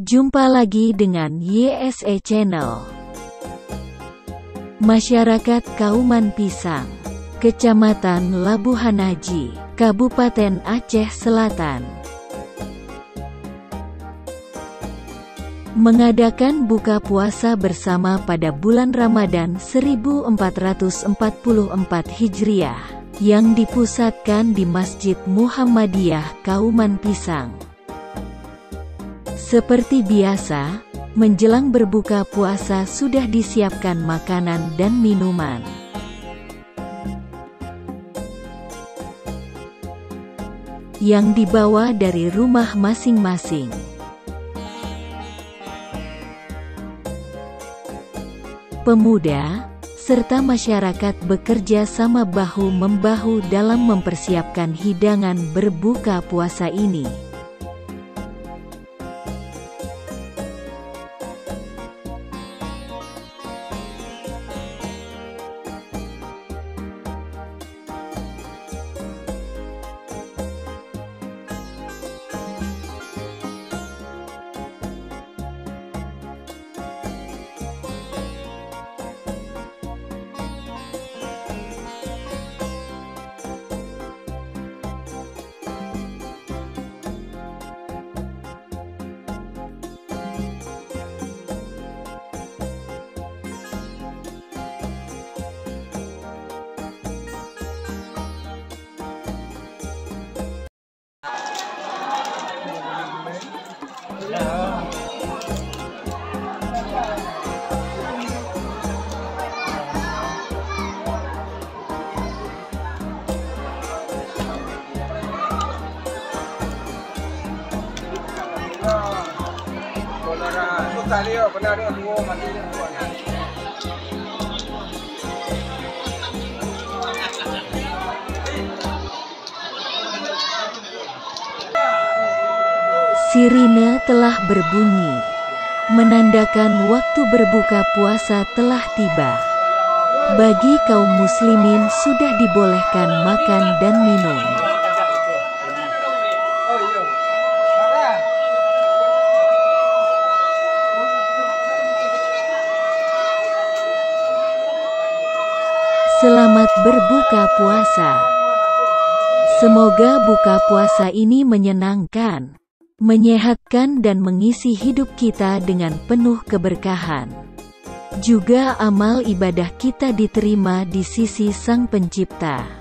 Jumpa lagi dengan YSE Channel. Masyarakat Kauman Pisang, Kecamatan Labuhan Haji, Kabupaten Aceh Selatan, mengadakan buka puasa bersama pada bulan Ramadan 1444 Hijriah, yang dipusatkan di Masjid Muhammadiyah Kauman Pisang. Seperti biasa, menjelang berbuka puasa sudah disiapkan makanan dan minuman. Yang dibawa dari rumah masing-masing. Pemuda, serta masyarakat bekerja sama bahu-membahu dalam mempersiapkan hidangan berbuka puasa ini. Sirine telah berbunyi, menandakan waktu berbuka puasa telah tiba. Bagi kaum muslimin sudah dibolehkan makan dan minum. Selamat berbuka puasa. Semoga buka puasa ini menyenangkan, menyehatkan dan mengisi hidup kita dengan penuh keberkahan. Juga amal ibadah kita diterima di sisi Sang Pencipta.